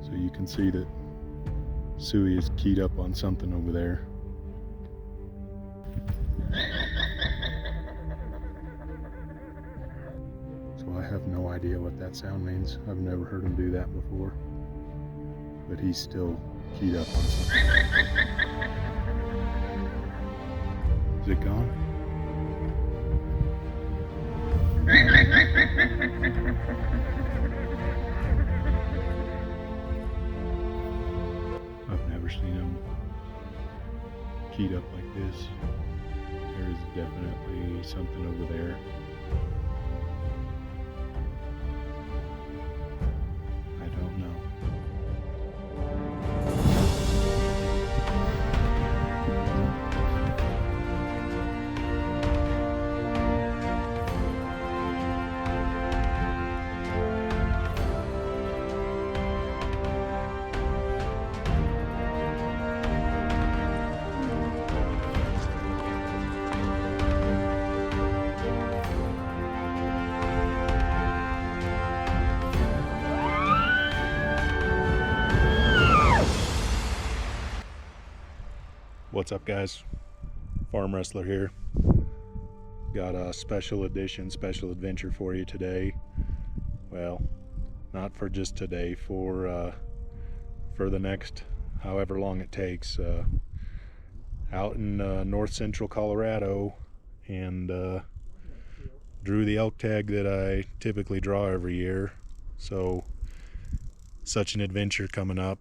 So you can see that Suey is keyed up on something over there. So I have no idea what that sound means. I've never heard him do that before. But he's still keyed up on something. Is it gone? I've never seen him keyed up like this. There is definitely something over there. I don't know. What's up, guys? Farm Wrestler here. Got a special edition, special adventure for you today. Well, not for just today, for the next however long it takes. Out in north central Colorado, and drew the elk tag that I typically draw every year. So, such an adventure coming up.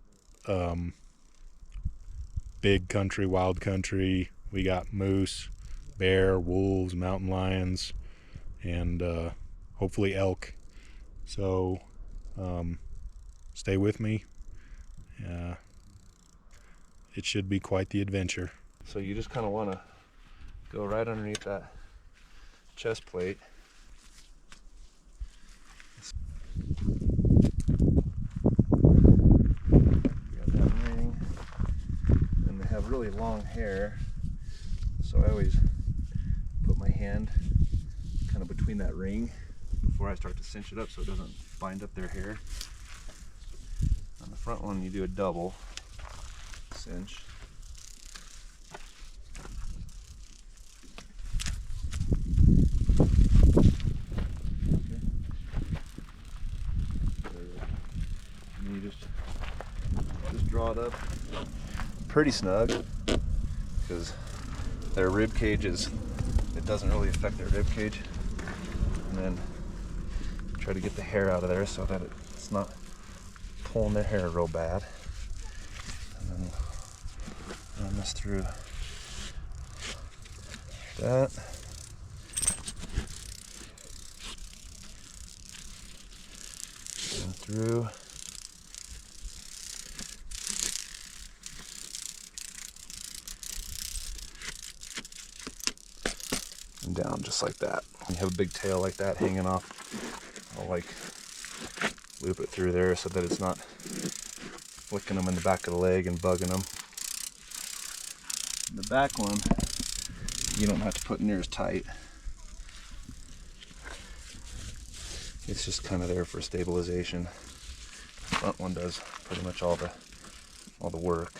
Big country, wild country. We got moose, bear, wolves, mountain lions, and hopefully elk. So stay with me. It should be quite the adventure. So you just kind of want to go right underneath that chest plate. Really long hair, so I always put my hand kind of between that ring before I start to cinch it up so it doesn't bind up their hair. On the front one you do a double cinch. And you just draw it up pretty snug, because their rib cage it doesn't really affect their rib cage, and then try to get the hair out of there so that it's not pulling their hair real bad, and then run this through that. And through. And down just like that. When you have a big tail like that hanging off, I'll like loop it through there so that it's not flicking them in the back of the leg and bugging them. The back one, you don't have to put near as tight. It's just kind of there for stabilization. The front one does pretty much all the work.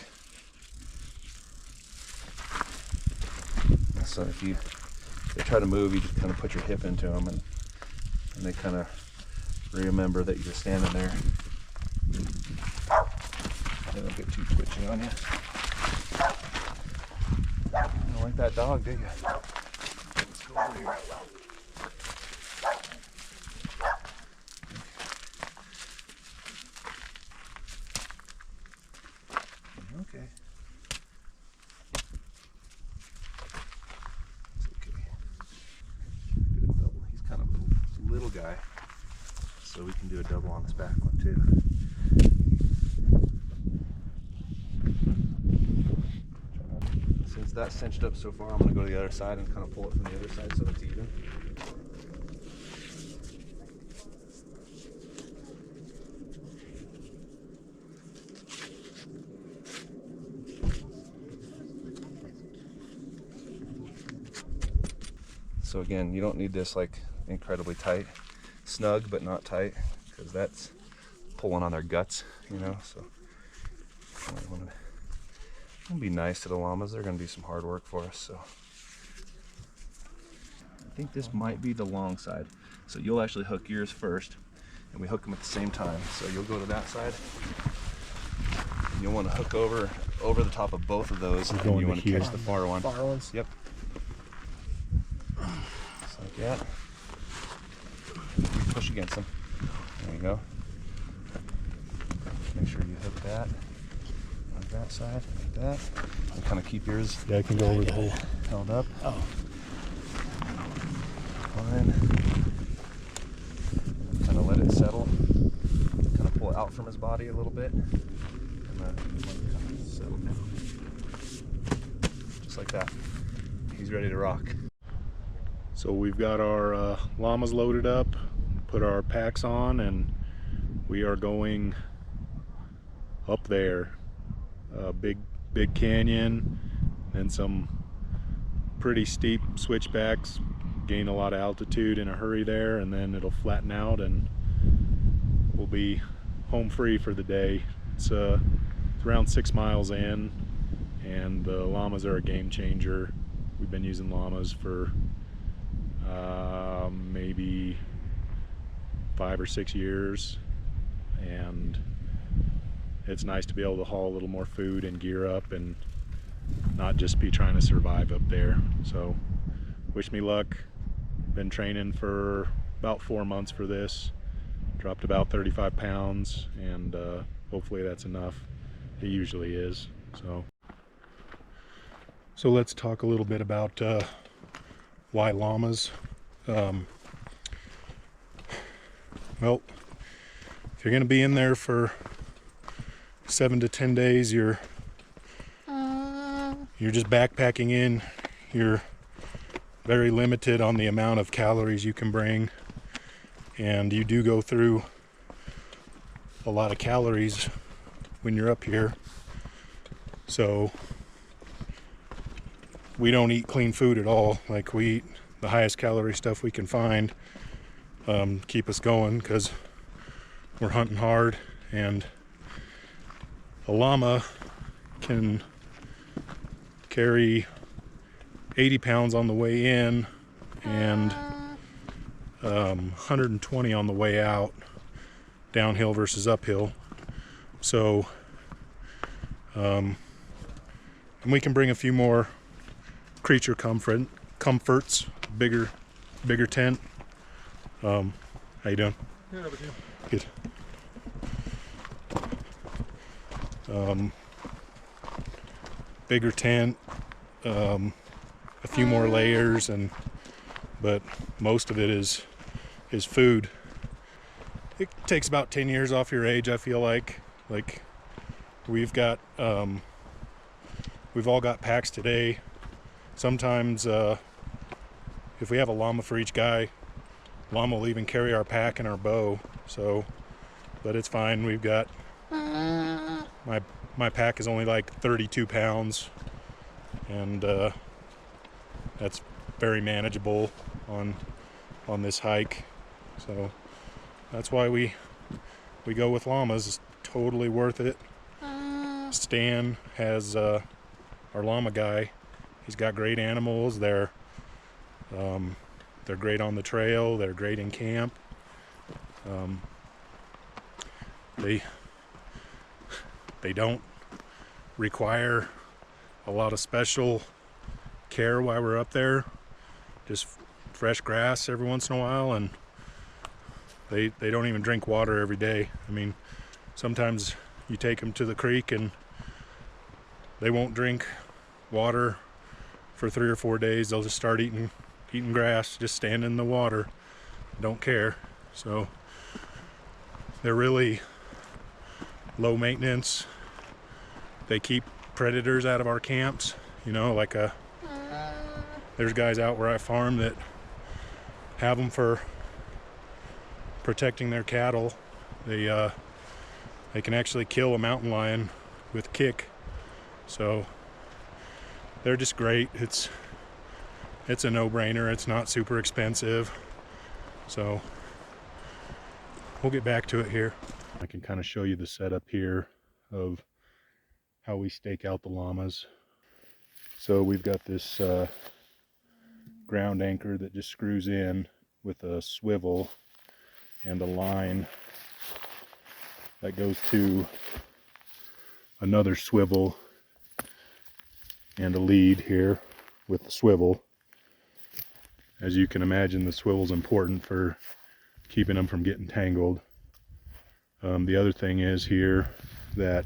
So if they try to move, you just kind of put your hip into them, and they kind of remember that you're standing there. They don't get too twitchy on you. You don't like that dog, do you? Let's go over here. Okay. Little guy, so we can do a double on this back one too. Since that's cinched up so far, I'm going to go to the other side and kind of pull it from the other side so it's even. So again, you don't need this like incredibly tight. Snug but not tight, because that's pulling on their guts you know, so I want to be nice to the llamas. They're going to do some hard work for us, so. I think this might be the long side. So you'll actually hook yours first, and we hook them at the same time. So you'll go to that side, and you'll want to hook over the top of both of those, and you want to catch the far one. Far ones? Yep. Just like that. You push against them. There you go. Make sure you hook that on that side, like that. And kind of keep yours. Yeah, I can go over the hole. Held up. Oh. Fine. Kind of let it settle. Kind of pull it out from his body a little bit. And then kind of settle down. Just like that. He's ready to rock. So we've got our llamas loaded up, put our packs on, and we are going up there. Big canyon and some pretty steep switchbacks. Gain a lot of altitude in a hurry there, and then it'll flatten out and we'll be home free for the day. It's around 6 miles in, and the llamas are a game changer. We've been using llamas for maybe 5 or 6 years, and it's nice to be able to haul a little more food and gear up and not just be trying to survive up there. So wish me luck. Been training for about 4 months for this. Dropped about 35 pounds, and hopefully that's enough. It usually is. So let's talk a little bit about why llamas. Well, if you're going to be in there for 7 to 10 days, you're just backpacking in. You're very limited on the amount of calories you can bring, and you do go through a lot of calories when you're up here. So we don't eat clean food at all. Like, we eat the highest calorie stuff we can find, keep us going, because we're hunting hard. And a llama can carry 80 pounds on the way in and 120 on the way out, downhill versus uphill. So and we can bring a few more creature comforts, bigger tent. How you doing? Good. Bigger tent, a few more layers, but most of it is food. It takes about 10 years off your age, I feel like. Like, we've all got packs today. Sometimes if we have a llama for each guy, llama will even carry our pack and our bow. So, but it's fine. We've got my pack is only like 32 pounds, and that's very manageable on this hike. So that's why we go with llamas. It's totally worth it. Stan has our llama guy. He's got great animals. They're great on the trail. They're great in camp. They don't require a lot of special care while we're up there. Just fresh grass every once in a while, and they don't even drink water every day. I mean, sometimes you take them to the creek and they won't drink water for 3 or 4 days. They'll just start eating grass, just stand in the water, don't care. So they're really low maintenance. They keep predators out of our camps, you know, like there's guys out where I farm that have them for protecting their cattle. They can actually kill a mountain lion with kick. So they're just great. It's a no-brainer. It's not super expensive. So we'll get back to it here. I can kind of show you the setup here of how we stake out the llamas. So we've got this ground anchor that just screws in with a swivel and a line that goes to another swivel and a lead here with the swivel. As you can imagine, the swivel's important for keeping them from getting tangled. The other thing is here that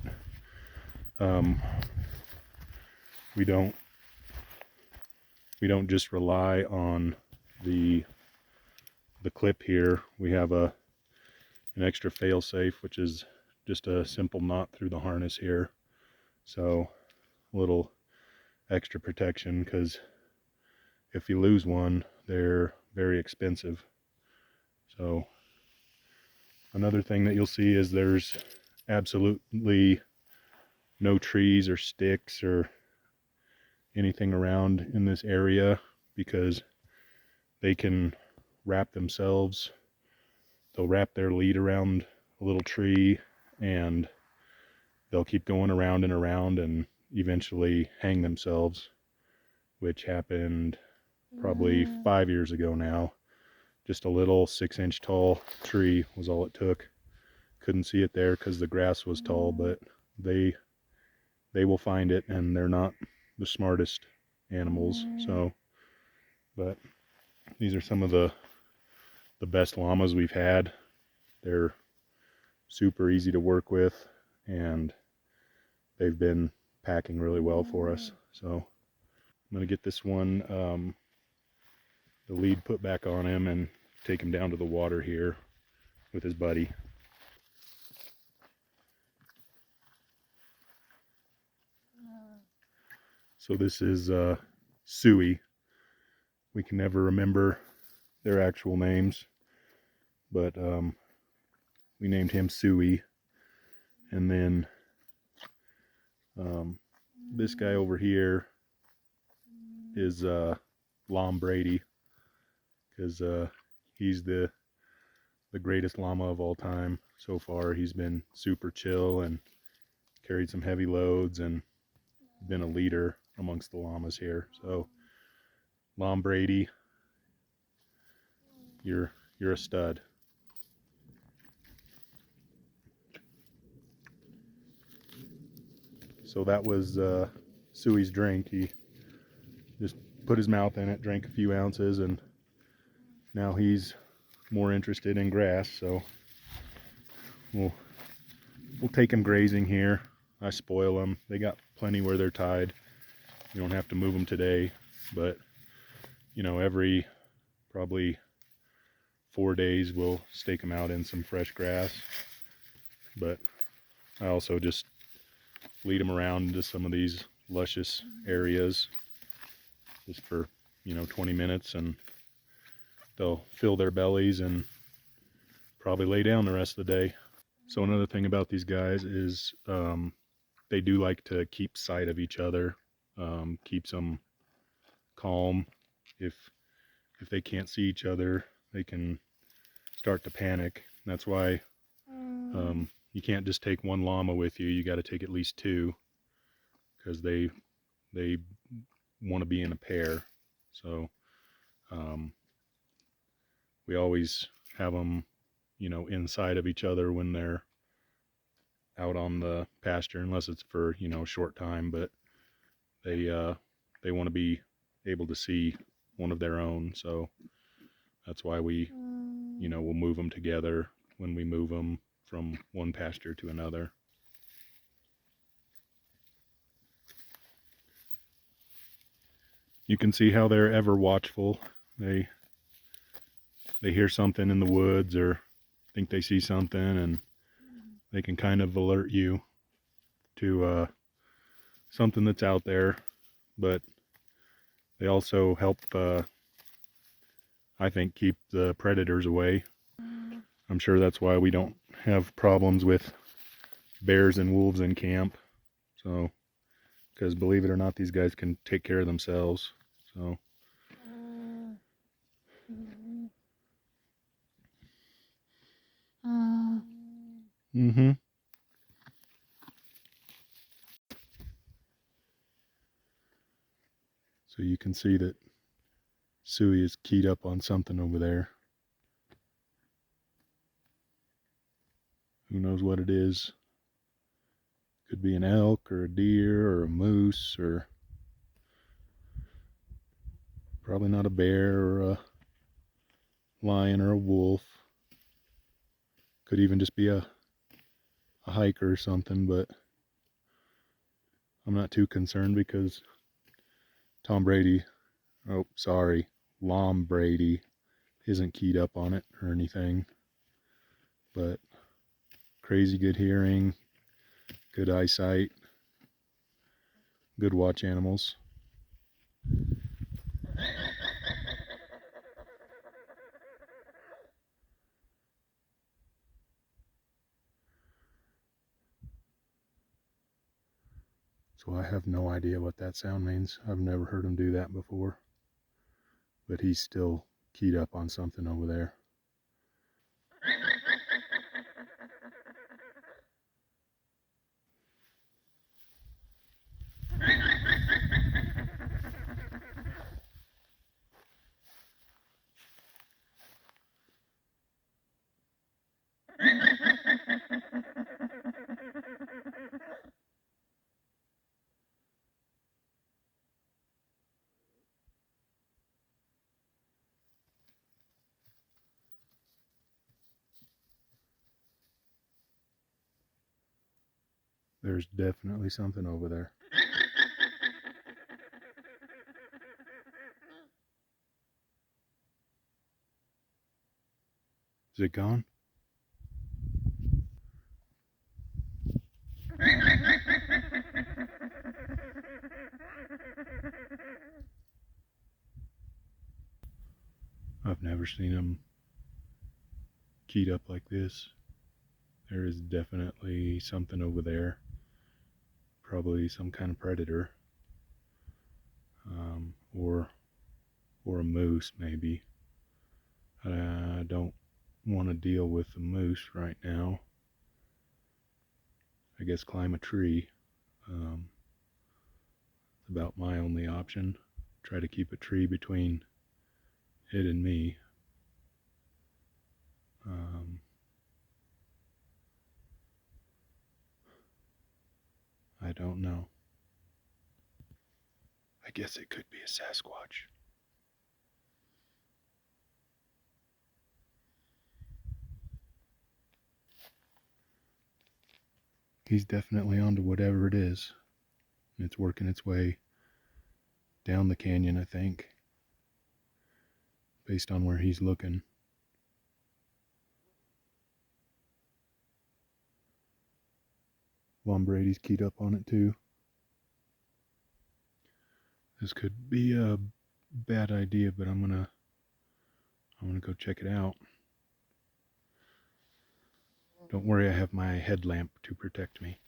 we don't just rely on the clip here. We have an extra fail-safe, which is just a simple knot through the harness here. So a little extra protection, because if you lose one, they're very expensive. So another thing that you'll see is there's absolutely no trees or sticks or anything around in this area, because they can wrap themselves. They'll wrap their lead around a little tree and they'll keep going around and around and eventually hang themselves, which happened probably 5 years ago now. Just a little 6-inch tall tree was all it took. Couldn't see it there because the grass was tall, but they will find it, and they're not the smartest animals. So, but these are some of the best llamas we've had. They're super easy to work with, and they've been packing really well for us. So I'm going to get this one, the lead put back on him, and take him down to the water here with his buddy. So this is Suey. We can never remember their actual names, but we named him Suey. And then this guy over here is Llama Brady, because he's the greatest llama of all time so far. He's been super chill and carried some heavy loads and been a leader amongst the llamas here. So Llama Brady, you're a stud. So that was Suey's drink. He just put his mouth in it, drank a few ounces, and now he's more interested in grass. So we'll take him grazing here. I spoil them. They got plenty where they're tied. You don't have to move them today, but you know, every probably 4 days we'll stake them out in some fresh grass. But I also just lead them around into some of these luscious areas just for, you know, 20 minutes, and they'll fill their bellies and probably lay down the rest of the day. So another thing about these guys is they do like to keep sight of each other. Keeps them calm. If they can't see each other, they can start to panic. That's why you can't just take one llama with you. You got to take at least two, because they want to be in a pair. So we always have them, you know, inside of each other when they're out on the pasture, unless it's for, you know, a short time. But they want to be able to see one of their own. So that's why we, you know, we'll move them together when we move them from one pasture to another. You can see how they're ever watchful. They hear something in the woods or think they see something, and they can kind of alert you to something that's out there. But they also help, I think, keep the predators away. I'm sure that's why we don't have problems with bears and wolves in camp. So, because believe it or not, these guys can take care of themselves. So So you can see that Suey is keyed up on something over there. Who knows what it is? Could be an elk or a deer or a moose, or probably not a bear or a lion or a wolf. Could even just be a hiker or something, but I'm not too concerned because Llama Brady isn't keyed up on it or anything. But crazy good hearing, good eyesight, good watch animals. So I have no idea what that sound means. I've never heard him do that before. But he's still keyed up on something over there. There's definitely something over there. Is it gone? I've never seen him keyed up like this. There is definitely something over there. Probably some kind of predator. Or a moose, maybe. I don't want to deal with the moose right now. I guess climb a tree. It's about my only option. Try to keep a tree between it and me. I don't know. I guess it could be a Sasquatch. He's definitely onto whatever it is. It's working its way down the canyon, I think, based on where he's looking. Von Brady's keyed up on it too. This could be a bad idea, but I'm gonna go check it out. Don't worry, I have my headlamp to protect me.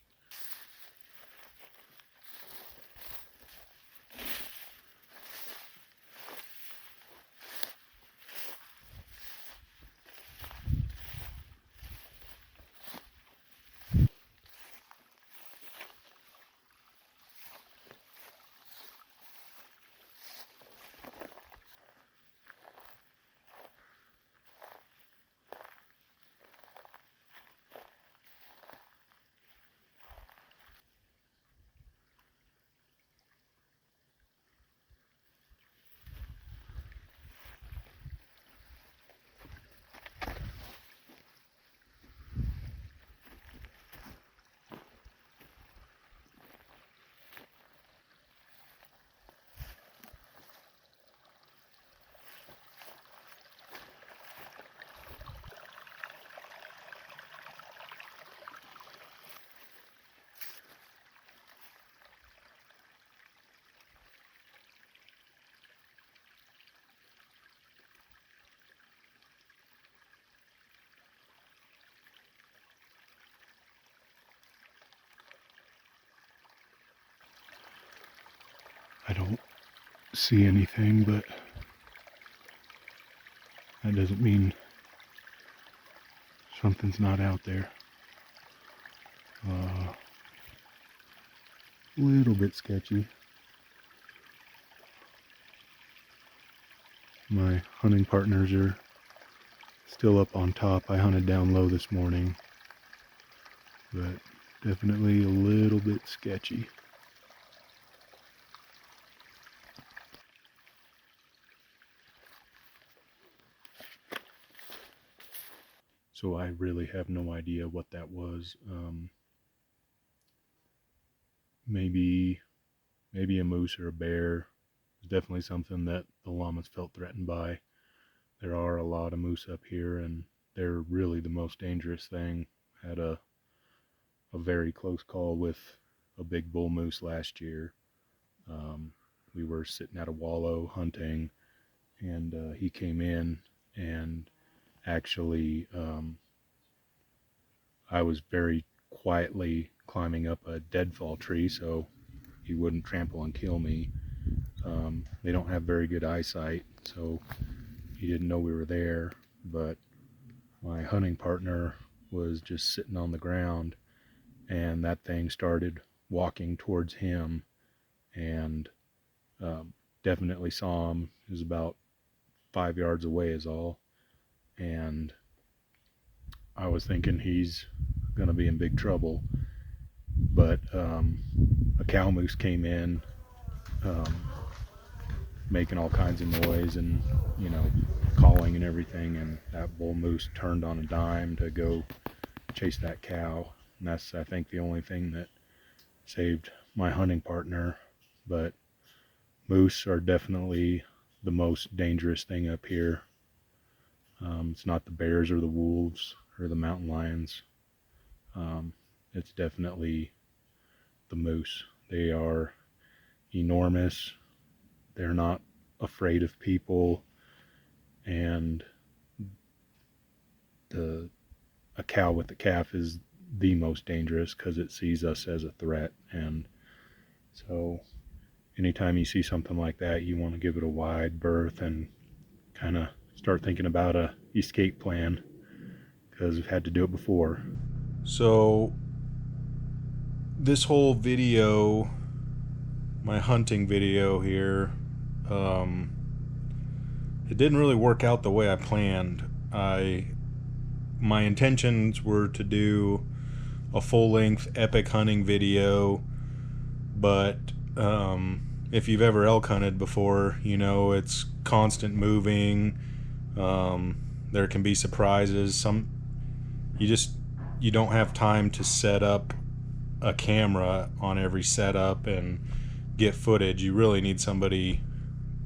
I don't see anything, but that doesn't mean something's not out there. Little bit sketchy. My hunting partners are still up on top. I hunted down low this morning, but definitely a little bit sketchy. So I really have no idea what that was. Maybe a moose or a bear. It's definitely something that the llamas felt threatened by. There are a lot of moose up here, and they're really the most dangerous thing. Had a very close call with a big bull moose last year. We were sitting at a wallow hunting, and he came in, and actually I was very quietly climbing up a deadfall tree so he wouldn't trample and kill me. They don't have very good eyesight, so he didn't know we were there, but my hunting partner was just sitting on the ground, and that thing started walking towards him, and definitely saw him. He was about 5 yards away is all, and I was thinking he's going to be in big trouble, but a cow moose came in, making all kinds of noise and, calling and everything, and that bull moose turned on a dime to go chase that cow, and that's, I think, the only thing that saved my hunting partner. But moose are definitely the most dangerous thing up here. It's not the bears or the wolves or the mountain lions. It's definitely the moose. They are enormous. They're not afraid of people, and a cow with a calf is the most dangerous because it sees us as a threat. And so anytime you see something like that, you want to give it a wide berth and kind of start thinking about a escape plan, because we've had to do it before. So this whole video, my hunting video here, it didn't really work out the way I planned. My intentions were to do a full-length epic hunting video, but if you've ever elk hunted before, it's constant moving. There can be surprises. You don't have time to set up a camera on every setup and get footage. You really need somebody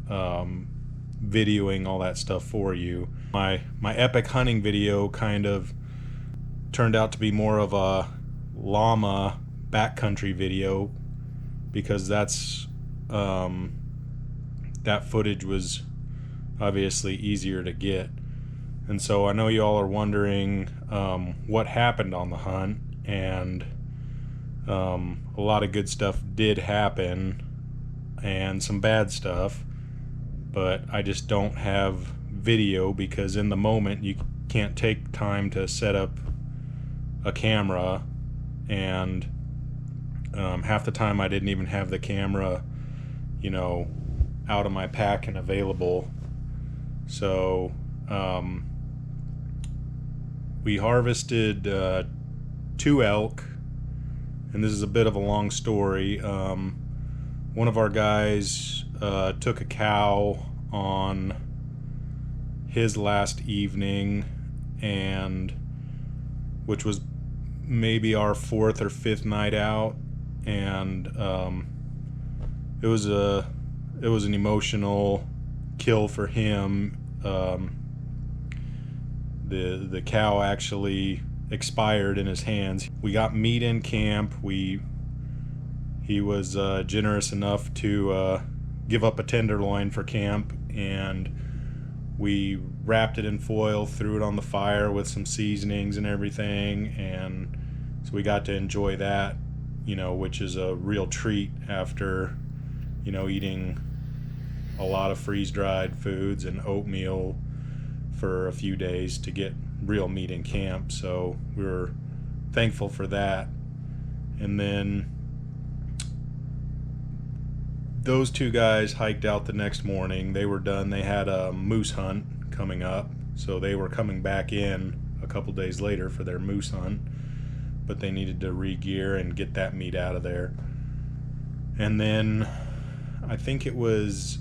videoing all that stuff for you. My epic hunting video kind of turned out to be more of a llama backcountry video, because that's that footage was obviously easier to get. And so I know you all are wondering what happened on the hunt, and a lot of good stuff did happen and some bad stuff, but I just don't have video because in the moment you can't take time to set up a camera, and half the time I didn't even have the camera out of my pack and available. So we harvested 2 elk, and this is a bit of a long story. One of our guys took a cow on his last evening, and which was maybe our 4th or 5th night out, and it was an emotional kill for him. The cow actually expired in his hands. We got meat in camp. He was generous enough to give up a tenderloin for camp, and we wrapped it in foil, threw it on the fire with some seasonings and everything, and so we got to enjoy that, which is a real treat after eating a lot of freeze-dried foods and oatmeal for a few days to get real meat in camp. So we were thankful for that. And then those two guys hiked out the next morning. They were done. They had a moose hunt coming up, so they were coming back in a couple days later for their moose hunt, but they needed to re-gear and get that meat out of there. And then I think it was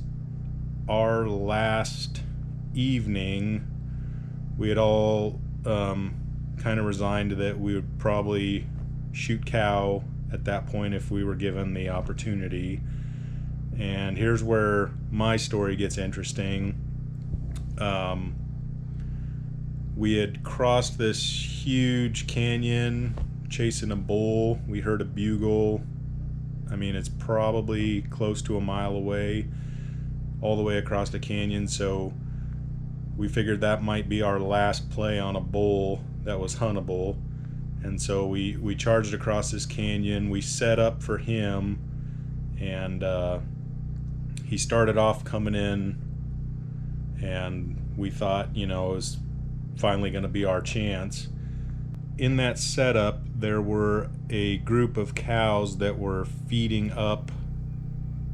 our last evening, we had all kind of resigned that we would probably shoot cow at that point if we were given the opportunity. And here's where my story gets interesting. We had crossed this huge canyon chasing a bull. We heard a bugle. I mean, it's probably close to a mile away, all the way across the canyon. So we figured that might be our last play on a bull that was huntable. And so we charged across this canyon. We set up for him, and he started off coming in, and we thought, you know, it was finally going to be our chance. In that setup, there were a group of cows that were feeding up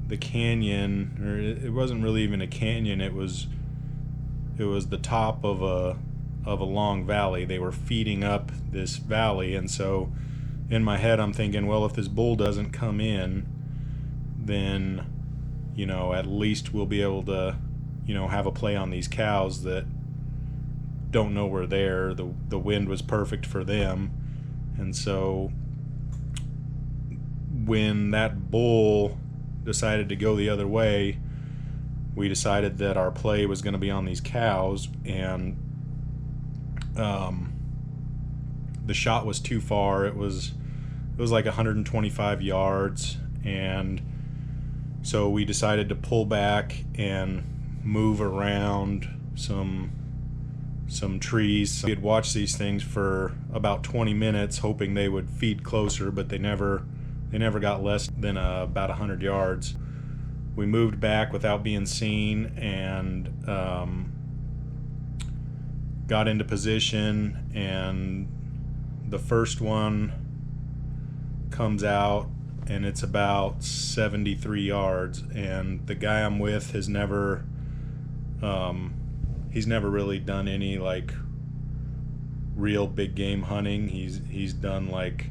the canyon, or it wasn't really even a canyon. It was the top of a long valley. They were feeding up this valley, and so in my head I'm thinking, well, if this bull doesn't come in, then, you know, at least we'll be able to, you know, have a play on these cows that don't know we're there. The wind was perfect for them. And so when that bull decided to go the other way, we decided that our play was going to be on these cows, and the shot was too far. It was like 125 yards, and so we decided to pull back and move around some trees. We had watched these things for about 20 minutes hoping they would feed closer, but they never got less than about 100 yards. We moved back without being seen, and got into position, and the first one comes out, and it's about 73 yards, and the guy I'm with has never he's never really done any like real big game hunting. He's done like,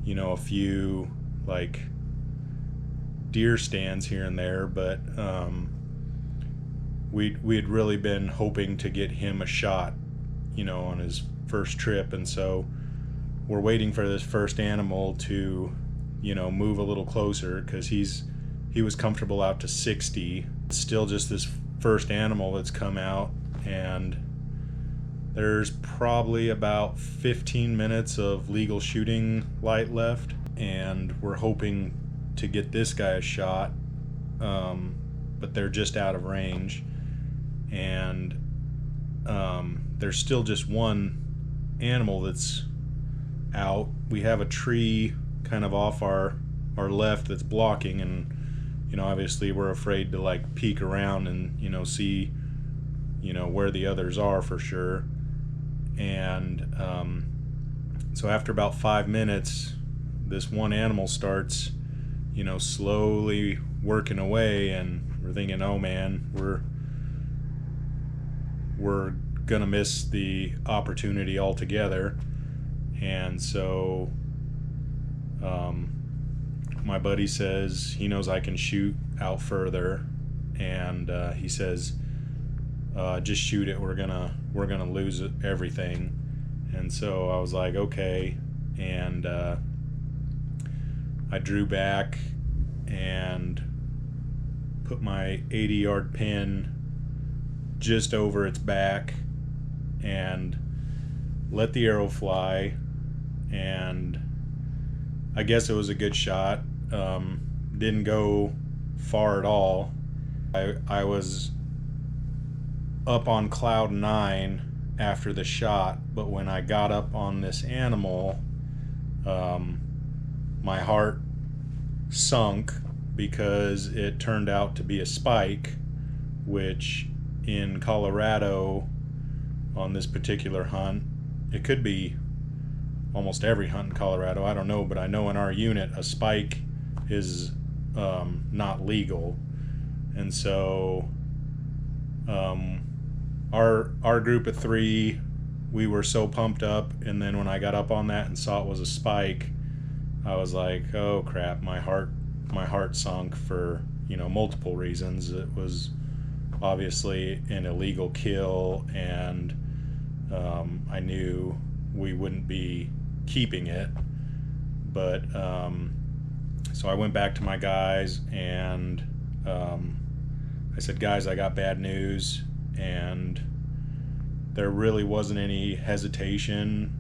you know, a few like deer stands here and there, but we had really been hoping to get him a shot, you know, on his first trip. And so we're waiting for this first animal to, you know, move a little closer, because he was comfortable out to 60. It's still just this first animal that's come out, and there's probably about 15 minutes of legal shooting light left, and we're hoping to get this guy a shot, but they're just out of range. And there's still just one animal that's out. We have a tree kind of off our left that's blocking, and, you know, obviously we're afraid to like peek around and, you know, see, you know, where the others are for sure. And so after about 5 minutes, this one animal starts, you know, slowly working away, and we're thinking, oh man, we're gonna miss the opportunity altogether. And so my buddy says he knows I can shoot out further, and he says, just shoot it, we're gonna lose everything. And so I was like, okay. And I drew back and put my 80-yard pin just over its back and let the arrow fly, and I guess it was a good shot. Didn't go far at all. I was up on cloud 9 after the shot, but when I got up on this animal, my heart sunk, because it turned out to be a spike, which in Colorado on this particular hunt, it could be almost every hunt in Colorado, I don't know, but I know in our unit a spike is not legal. And so our group of 3, we were so pumped up, and then when I got up on that and saw it was a spike, I was like, oh crap, my heart sunk for, you know, multiple reasons. It was obviously an illegal kill, and I knew we wouldn't be keeping it. But so I went back to my guys, and I said, guys, I got bad news. And there really wasn't any hesitation.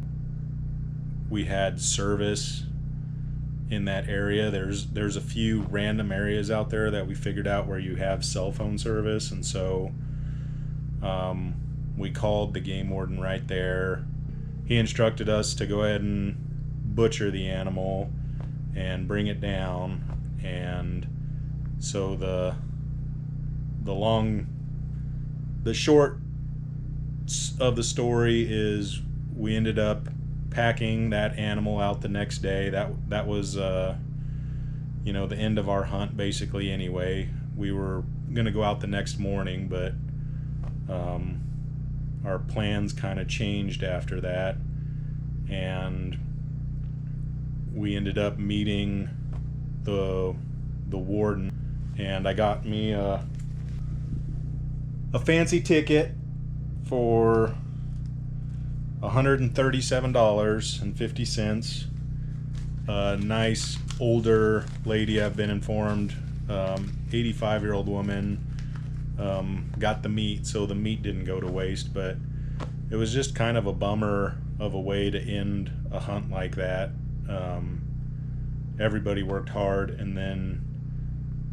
We had service in that area. There's a few random areas out there that we figured out where you have cell phone service, and so we called the game warden right there. He instructed us to go ahead and butcher the animal and bring it down. And so the short of the story is we ended up packing that animal out the next day. That was you know, the end of our hunt basically anyway. We were gonna go out the next morning, but our plans kind of changed after that, and we ended up meeting the warden, and I got me a fancy ticket for $137.50. A nice older lady, I've been informed, 85-year-old woman, got the meat, so the meat didn't go to waste. But it was just kind of a bummer of a way to end a hunt like that. Everybody worked hard, and then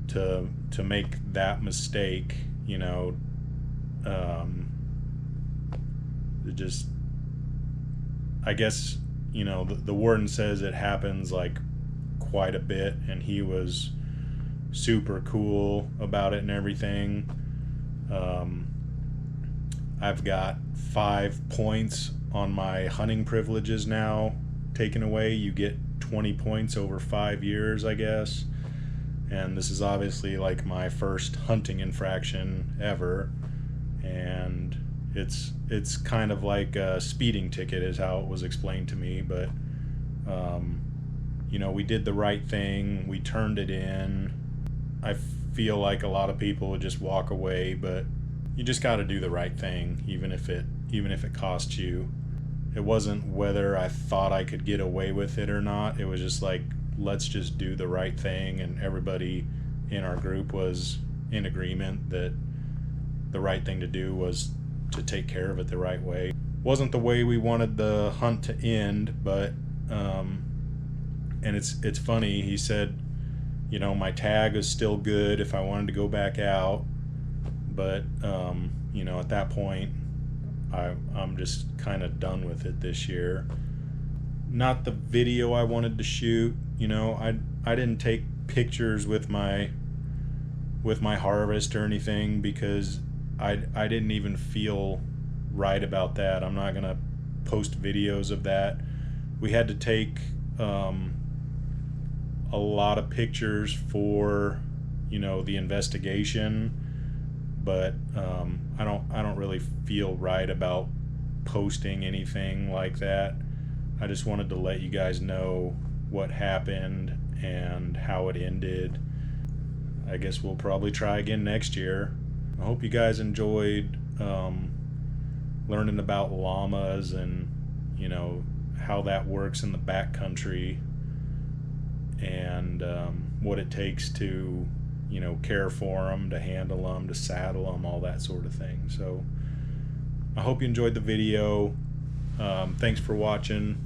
to make that mistake, you know, it just, I guess, you know, the warden says it happens like quite a bit, and he was super cool about it and everything. I've got 5 points on my hunting privileges now taken away. You get 20 points over 5 years, I guess. And this is obviously like my first hunting infraction ever, and it's kind of like a speeding ticket is how it was explained to me. But you know, we did the right thing. We turned it in. I feel like a lot of people would just walk away, but you just got to do the right thing, even if it costs you. It wasn't whether I thought I could get away with it or not. It was just like, let's just do the right thing, and everybody in our group was in agreement that the right thing to do was to take care of it the right way. Wasn't the way we wanted the hunt to end, but and it's funny, he said, you know, my tag is still good if I wanted to go back out, but you know, at that point I'm just kind of done with it this year. Not the video I wanted to shoot, you know. I didn't take pictures with my harvest or anything, because I didn't even feel right about that. I'm not gonna post videos of that. We had to take a lot of pictures for, you know, the investigation, but I don't really feel right about posting anything like that. I just wanted to let you guys know what happened and how it ended. I guess we'll probably try again next year. I hope you guys enjoyed learning about llamas and, you know, how that works in the backcountry, and what it takes to, you know, care for them, to handle them, to saddle them, all that sort of thing. So I hope you enjoyed the video. Thanks for watching.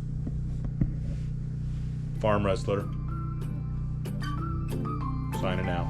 Farm Wrestler signing out.